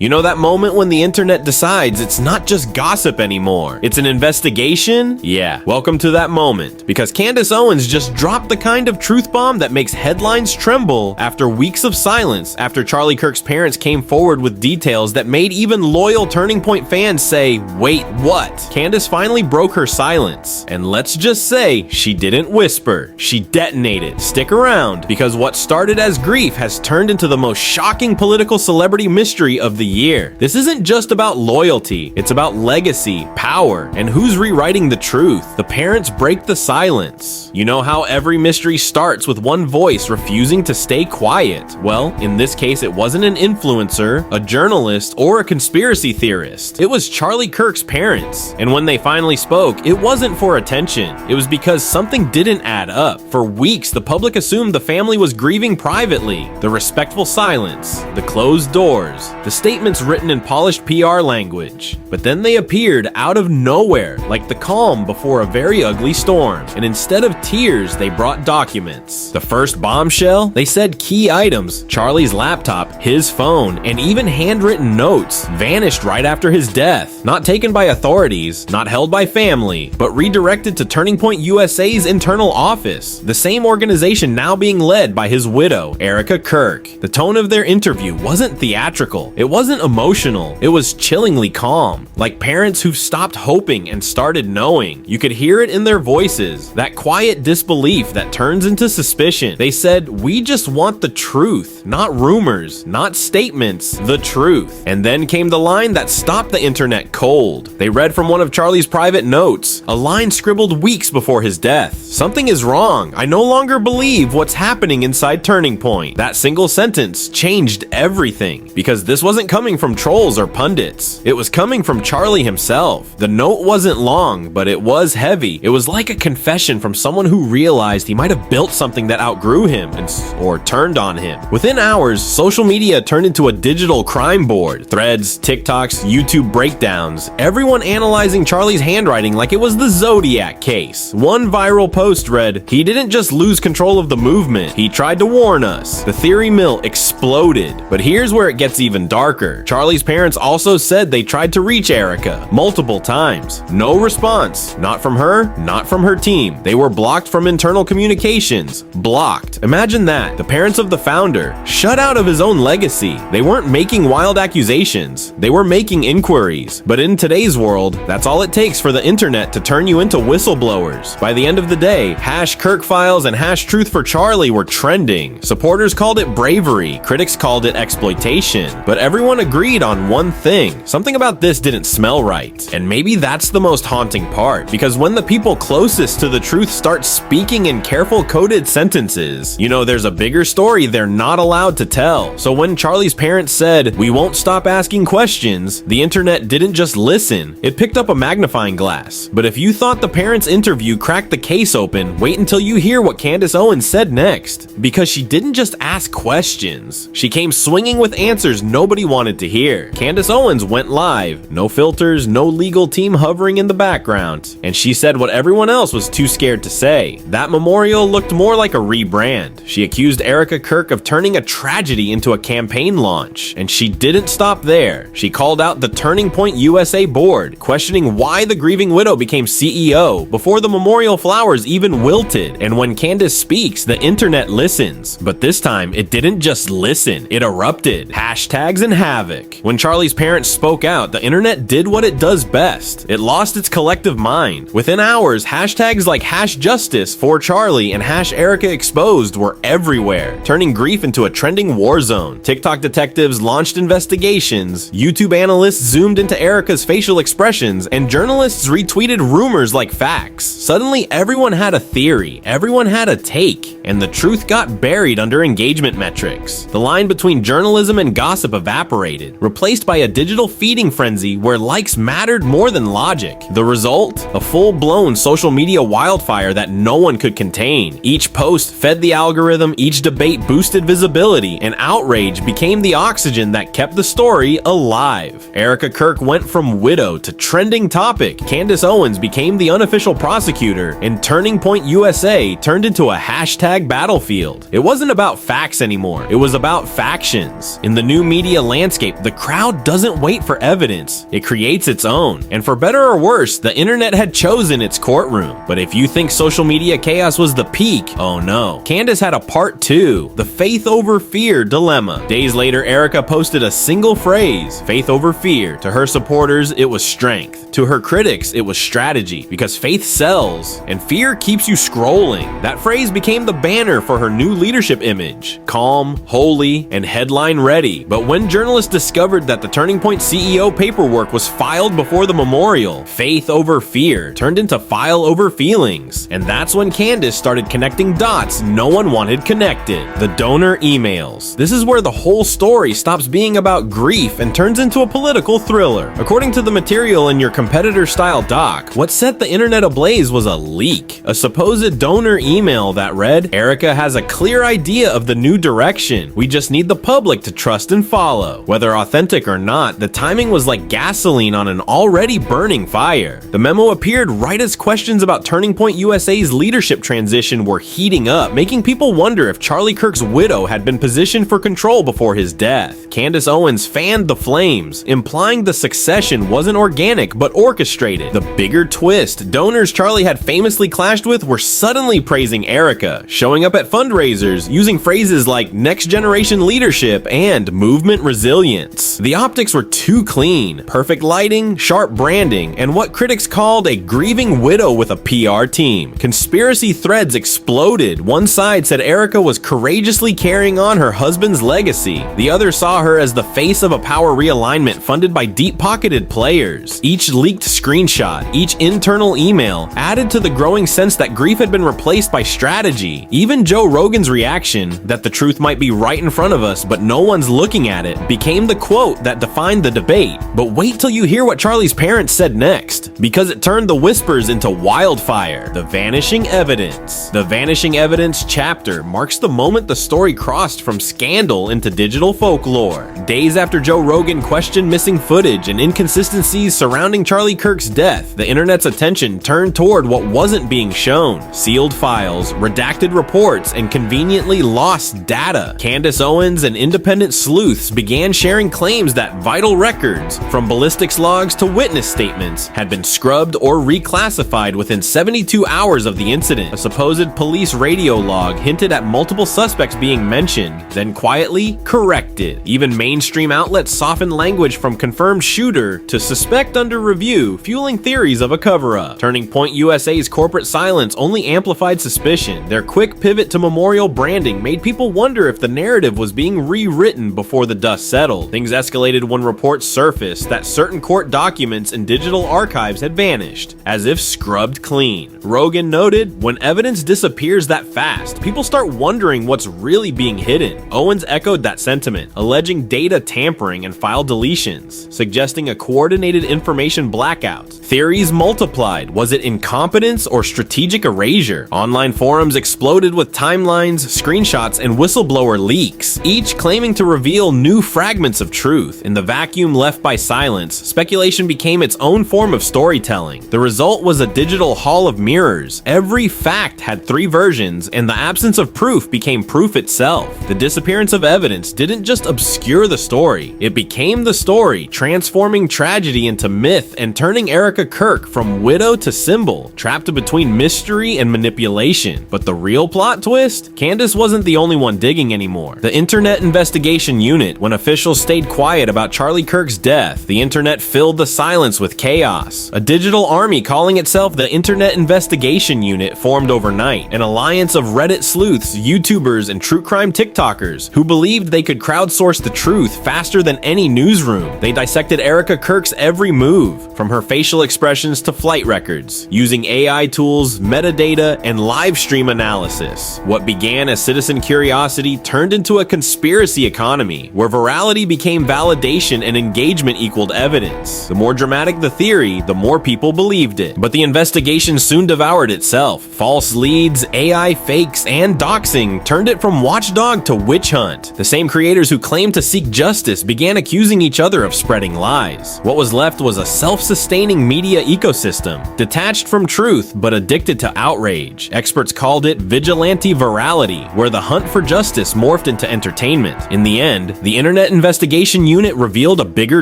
You know that moment when the internet decides it's not just gossip anymore, it's an investigation? Yeah, welcome to that moment, because Candace Owens just dropped the kind of truth bomb that makes headlines tremble after weeks of silence after Charlie Kirk's parents came forward with details that made even loyal Turning Point fans say, wait, what? Candace finally broke her silence, and let's just say she didn't whisper, she detonated. Stick around, because what started as grief has turned into the most shocking political celebrity mystery of the year. This isn't just about loyalty, it's about legacy, power, and who's rewriting the truth. The parents break the silence. You know how every mystery starts with one voice refusing to stay quiet? Well, in this case, it wasn't an influencer, a journalist, or a conspiracy theorist. It was Charlie Kirk's parents. And when they finally spoke, it wasn't for attention. It was because something didn't add up. For weeks, the public assumed the family was grieving privately. The respectful silence, the closed doors, the statements written in polished PR language. But then they appeared out of nowhere, like the calm before a very ugly storm. And instead of tears, they brought documents. The first bombshell? They said key items, Charlie's laptop, his phone, and even handwritten notes, vanished right after his death. Not taken by authorities, not held by family, but redirected to Turning Point USA's internal office, the same organization now being led by his widow, Erica Kirk. The tone of their interview wasn't theatrical. It wasn't emotional. It was chillingly calm, like parents who've stopped hoping and started knowing. You could hear it in their voices, that quiet disbelief that turns into suspicion. They said, "We just want the truth, not rumors, not statements, the truth." And then came the line that stopped the internet cold. They read from one of Charlie's private notes, a line scribbled weeks before his death. "Something is wrong. I no longer believe what's happening inside Turning Point." That single sentence changed everything, because this wasn't coming from trolls or pundits. It was coming from Charlie himself. The note wasn't long, but it was heavy. It was like a confession from someone who realized he might have built something that outgrew him or turned on him. Within hours, social media turned into a digital crime board. Threads, TikToks, YouTube breakdowns, everyone analyzing Charlie's handwriting like it was the Zodiac case. One viral post read, "He didn't just lose control of the movement, he tried to warn us." The theory mill exploded. But here's where it gets even darker. Charlie's parents also said they tried to reach Erica multiple times. No response. Not from her, not from her team. They were blocked from internal communications. Blocked. Imagine that. The parents of the founder, shut out of his own legacy. They weren't making wild accusations. They were making inquiries. But in today's world, that's all it takes for the internet to turn you into whistleblowers. By the end of the day, #Kirk Files and #Truth for Charlie were trending. Supporters called it bravery. Critics called it exploitation. But everyone agreed on one thing. Something about this didn't smell right. And maybe that's the most haunting part, because when the people closest to the truth start speaking in careful coded sentences, you know, there's a bigger story they're not allowed to tell. So when Charlie's parents said, "We won't stop asking questions," the internet didn't just listen, it picked up a magnifying glass. But if you thought the parents' interview cracked the case open, wait until you hear what Candace Owens said next. Because she didn't just ask questions, she came swinging with answers nobody wanted to hear. Candace Owens went live, no filters, no legal team hovering in the background, and she said what everyone else was too scared to say. That memorial looked more like a rebrand. She accused Erica Kirk of turning a tragedy into a campaign launch, and she didn't stop there. She called out the Turning Point USA board, questioning why the grieving widow became CEO before the memorial flowers even wilted. And when Candace speaks, the internet listens. But this time, it didn't just listen, it erupted. Hashtags and havoc. When Charlie's parents spoke out, the internet did what it does best. It lost its collective mind. Within hours, hashtags like #Justice for Charlie and #Erica Exposed were everywhere, turning grief into a trending war zone. TikTok detectives launched investigations, YouTube analysts zoomed into Erica's facial expressions, and journalists retweeted rumors like facts. Suddenly, everyone had a theory, everyone had a take, and the truth got buried under engagement metrics. The line between journalism and gossip evaporated, replaced by a digital feeding frenzy where likes mattered more than logic. The result? A full-blown social media wildfire that no one could contain. Each post fed the algorithm, each debate boosted visibility, and outrage became the oxygen that kept the story alive. Erica Kirk went from widow to trending topic. Candace Owens became the unofficial prosecutor, and Turning Point USA turned into a hashtag battlefield. It wasn't about facts anymore, it was about factions. In the new media landscape, landscape, the crowd doesn't wait for evidence. It creates its own. And for better or worse, the internet had chosen its courtroom. But if you think social media chaos was the peak, oh no. Candace had a part 2, the faith over fear dilemma. Days later, Erica posted a single phrase, faith over fear. To her supporters, it was strength. To her critics, it was strategy, because faith sells and fear keeps you scrolling. That phrase became the banner for her new leadership image, calm, holy, and headline ready. But when journalists discovered that the Turning Point CEO paperwork was filed before the memorial, faith over fear turned into file over feelings. And that's when Candace started connecting dots no one wanted connected. The donor emails. This is where the whole story stops being about grief and turns into a political thriller. According to the material in your competitor-style doc, what set the internet ablaze was a leak. A supposed donor email that read, "Erica has a clear idea of the new direction. We just need the public to trust and follow." Whether authentic or not, the timing was like gasoline on an already burning fire. The memo appeared right as questions about Turning Point USA's leadership transition were heating up, making people wonder if Charlie Kirk's widow had been positioned for control before his death. Candace Owens fanned the flames, implying the succession wasn't organic but orchestrated. The bigger twist, donors Charlie had famously clashed with were suddenly praising Erica, showing up at fundraisers, using phrases like next generation leadership and movement resilience. The optics were too clean, perfect lighting, sharp branding, and what critics called a grieving widow with a PR team. Conspiracy threads exploded. One side said Erica was courageously carrying on her husband's legacy. The other saw her as the face of a power realignment funded by deep-pocketed players. Each leaked screenshot, each internal email added to the growing sense that grief had been replaced by strategy. Even Joe Rogan's reaction, that the truth might be right in front of us but no one's looking at it, became the quote that defined the debate. But wait till you hear what Charlie's parents said next, because it turned the whispers into wildfire. The vanishing evidence. The vanishing evidence chapter marks the moment the story crossed from scandal into digital folklore. Days after Joe Rogan questioned missing footage and inconsistencies surrounding Charlie Kirk's death, the internet's attention turned toward what wasn't being shown: sealed files, redacted reports, and conveniently lost data. Candace Owens and independent sleuths began sharing claims that vital records, from ballistics logs to witness statements, had been scrubbed or reclassified within 72 hours of the incident. A supposed police radio log hinted at multiple suspects being mentioned, then quietly corrected. Even mainstream outlets softened language from confirmed shooter to suspect under review, fueling theories of a cover-up. Turning Point USA's corporate silence only amplified suspicion. Their quick pivot to memorial branding made people wonder if the narrative was being rewritten before the dust settled. Things escalated when reports surfaced that certain court documents and digital archives had vanished, as if scrubbed clean. Rogan noted, when evidence disappears that fast, people start wondering what's really being hidden. Owens echoed that sentiment, alleging data tampering and file deletions, suggesting a coordinated information blackout. Theories multiplied. Was it incompetence or strategic erasure? Online forums exploded with timelines, screenshots, and whistleblower leaks, each claiming to reveal new fragments of truth. In the vacuum left by silence, speculation became its own form of storytelling. The result was a digital hall of mirrors. Every fact had 3 versions, and the absence of proof became proof itself. The disappearance of evidence didn't just obscure the story, it became the story, transforming tragedy into myth and turning Erica Kirk from widow to symbol, trapped between mystery and manipulation. But the real plot twist? Candace wasn't the only one digging anymore. The Internet Investigation Unit, when officials stayed quiet about Charlie Kirk's death, the internet filled the silence with chaos. A digital army calling itself the Internet Investigation Unit formed overnight, an alliance of Reddit sleuths, YouTubers, and true crime TikTokers who believed they could crowdsource the truth faster than any newsroom. They dissected Erica Kirk's every move, from her facial expressions to flight records, using AI tools, metadata, and live stream analysis. What began as citizen curiosity turned into a conspiracy economy, where virality became validation and engagement equaled evidence. The more dramatic the theory, the more people believed it. But the investigation soon devoured itself. False leads, AI fakes, and doxing turned it from watchdog to witch hunt. The same creators who claimed to seek justice began accusing each other of spreading lies. What was left was a self-sustaining media ecosystem, detached from truth but addicted to outrage. Experts called it vigilante virality, where the hunt for justice morphed into entertainment. In the end, the internet internet investigation unit revealed a bigger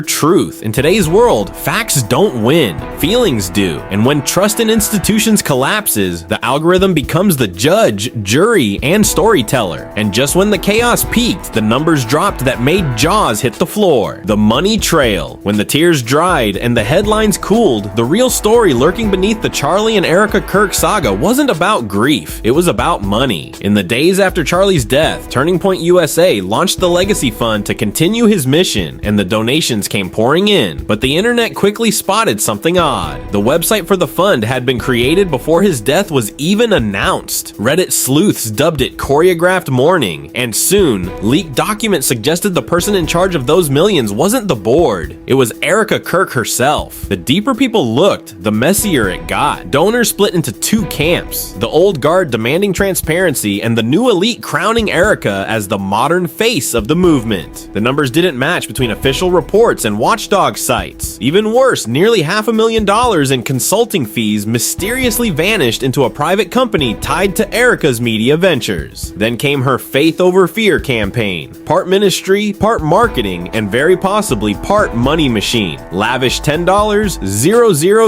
truth. In today's world, facts don't win, feelings do. And when trust in institutions collapses, the algorithm becomes the judge, jury, and storyteller. And just when the chaos peaked, the numbers dropped that made jaws hit the floor. The money trail. When the tears dried and the headlines cooled, the real story lurking beneath the Charlie and Erica Kirk saga wasn't about grief, it was about money. In the days after Charlie's death, Turning Point USA launched the Legacy Fund to continue his mission, and the donations came pouring in. But the internet quickly spotted something odd. The website for the fund had been created before his death was even announced. Reddit sleuths dubbed it choreographed mourning, and soon, leaked documents suggested the person in charge of those millions wasn't the board. It was Erica Kirk herself. The deeper people looked, the messier it got. Donors split into two camps, the old guard demanding transparency and the new elite crowning Erica as the modern face of the movement. The numbers didn't match between official reports and watchdog sites. Even worse, nearly $500,000 in consulting fees mysteriously vanished into a private company tied to Erica's media ventures. Then came her faith over fear campaign. Part ministry, part marketing, and very possibly part money machine. Lavish $10,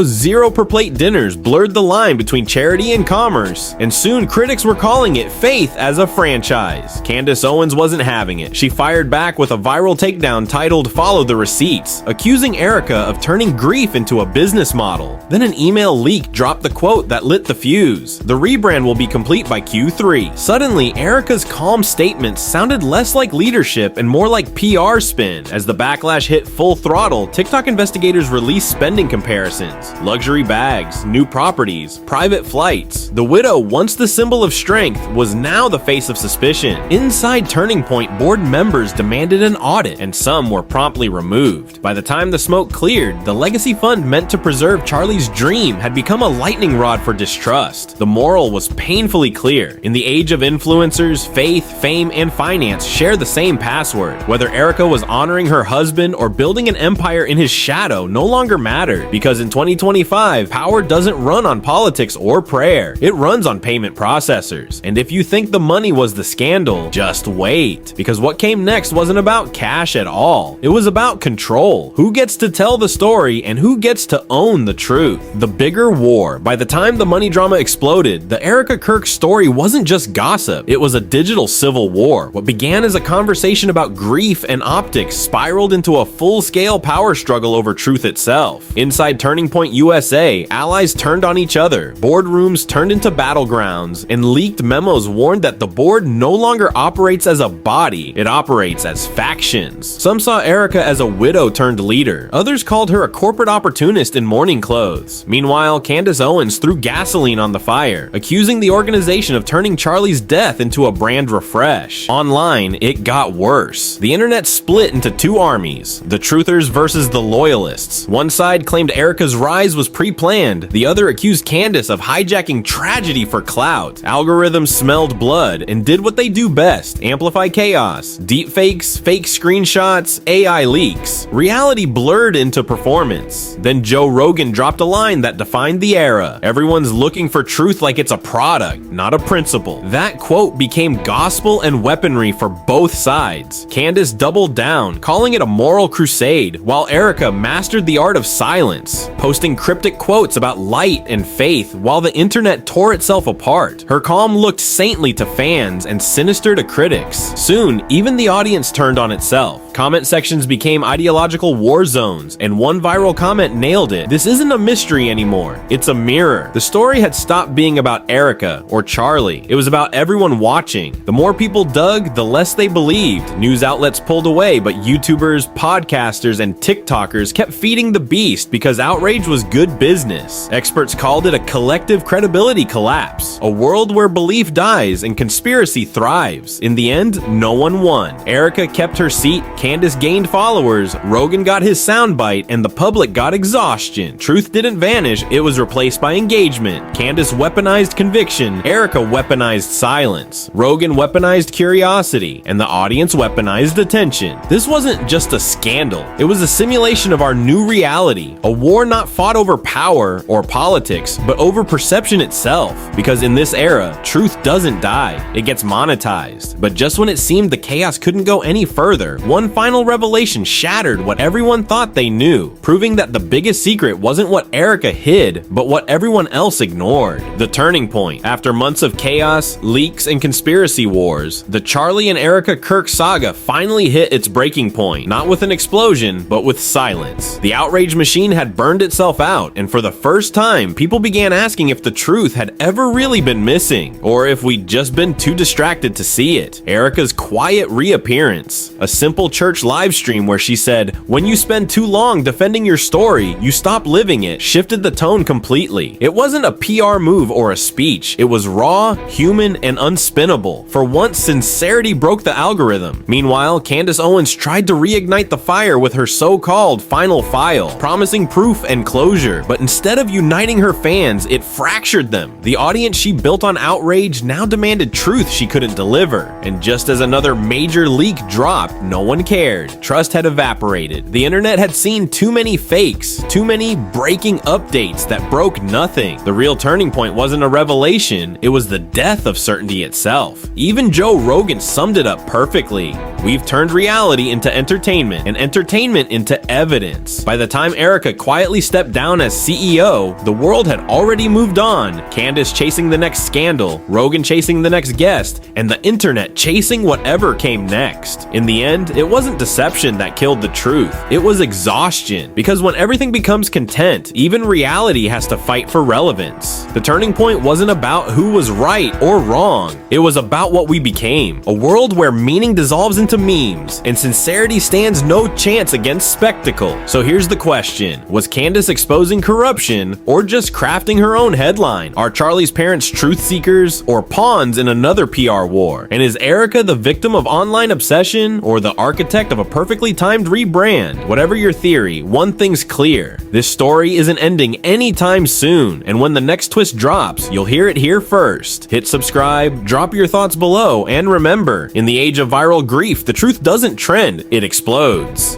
000 per plate dinners blurred the line between charity and commerce, and soon critics were calling it faith as a franchise. Candace Owens wasn't having it. She fired back with a viral takedown titled "Follow the Receipts," accusing Erica of turning grief into a business model. Then an email leak dropped the quote that lit the fuse. The rebrand will be complete by Q3. Suddenly, Erica's calm statements sounded less like leadership and more like PR spin. As the backlash hit full throttle, TikTok investigators released spending comparisons. Luxury bags, new properties, private flights. The widow, once the symbol of strength, was now the face of suspicion. Inside Turning Point, board members demanded an audit, and some were promptly removed. By the time the smoke cleared, the Legacy Fund meant to preserve Charlie's dream had become a lightning rod for distrust. The moral was painfully clear. In the age of influencers, faith, fame, and finance share the same password. Whether Erica was honoring her husband or building an empire in his shadow no longer mattered, because in 2025, power doesn't run on politics or prayer. It runs on payment processors. And if you think the money was the scandal, just wait. Because what came next wasn't about cash at all. It was about control. Who gets to tell the story and who gets to own the truth? The bigger war. By the time the money drama exploded, the Erica Kirk story wasn't just gossip. It was a digital civil war. What began as a conversation about grief and optics spiraled into a full-scale power struggle over truth itself. Inside Turning Point USA, allies turned on each other, boardrooms turned into battlegrounds, and leaked memos warned that the board no longer operates as a body, it operates as factions. Some saw Erica as a widow turned leader, others called her a corporate opportunist in mourning clothes. Meanwhile, Candace Owens threw gasoline on the fire, accusing the organization of turning Charlie's death into a brand refresh. Online, it got worse. The internet split into two armies, the truthers versus the loyalists. One side claimed Erica's rise was pre-planned, the other accused Candace of hijacking tragedy for clout. Algorithms smelled blood and did what they do best, amplify chaos. Deepfakes, fake screenshots, AI leaks. Reality blurred into performance. Then Joe Rogan dropped a line that defined the era. Everyone's looking for truth like it's a product, not a principle. That quote became gospel and weaponry for both sides. Candace doubled down, calling it a moral crusade, while Erica mastered the art of silence, posting cryptic quotes about light and faith while the internet tore itself apart. Her calm looked saintly to fans and sinister to critics. Soon, even the audience turned on itself. Comment sections became ideological war zones, and one viral comment nailed it. This isn't a mystery anymore. It's a mirror. The story had stopped being about Erica or Charlie. It was about everyone watching. The more people dug, the less they believed. News outlets pulled away, but YouTubers, podcasters, and TikTokers kept feeding the beast because outrage was good business. Experts called it a collective credibility collapse. A world where belief dies and conspiracy thrives. In the end, no one won. Erica kept her seat, Candace gained followers, Rogan got his soundbite, and the public got exhaustion. Truth didn't vanish, it was replaced by engagement. Candace weaponized conviction, Erica weaponized silence. Rogan weaponized curiosity, and the audience weaponized attention. This wasn't just a scandal, it was a simulation of our new reality. A war not fought over power or politics, but over perception itself. Because in this era, truth doesn't die, it gets monetized. But just when it seemed the chaos couldn't go any further, one final revelation shattered what everyone thought they knew, proving that the biggest secret wasn't what Erica hid, but what everyone else ignored. The turning point. After months of chaos, leaks, and conspiracy wars, the Charlie and Erica Kirk saga finally hit its breaking point, not with an explosion, but with silence. The outrage machine had burned itself out, and for the first time, people began asking if the truth had ever really been missing, or if we'd just been too distracted to see it. Erica's quiet reappearance, a simple church live stream where she said, "When you spend too long defending your story, you stop living it," shifted the tone completely. It wasn't a PR move or a speech. It was raw, human, and unspinnable. For once, sincerity broke the algorithm. Meanwhile, Candace Owens tried to reignite the fire with her so-called final file, promising proof and closure, but instead of uniting her fans, it fractured them. The audience she built on outrage now demanded truth she couldn't deliver. And just as another major leak dropped, no one cared. Trust had evaporated. The internet had seen too many fakes, too many breaking updates that broke nothing. The real turning point wasn't a revelation, it was the death of certainty itself. Even Joe Rogan summed it up perfectly. We've turned reality into entertainment, and entertainment into evidence. By the time Erica quietly stepped down as CEO, the world had already moved on. Candace chasing the next scandal, Rogan chasing the next guest, and the internet chasing whatever came next. In the end, it wasn't deception that killed the truth. It was exhaustion. Because when everything becomes content, even reality has to fight for relevance. The turning point wasn't about who was right or wrong. It was about what we became. A world where meaning dissolves into memes, and sincerity stands no chance against spectacle. So here's the question. Was Candace exposing corruption, or just crafting her own headline? Are Charlie's parents truth seekers, or pawns in another PR war? And is Erica the victim of online obsession, or the architect of a perfectly timed rebrand? Whatever your theory, one thing's clear. This story isn't ending anytime soon, and when the next twist drops, you'll hear it here first. Hit subscribe, drop your thoughts below, and remember, in the age of viral grief, the truth doesn't trend, it explodes.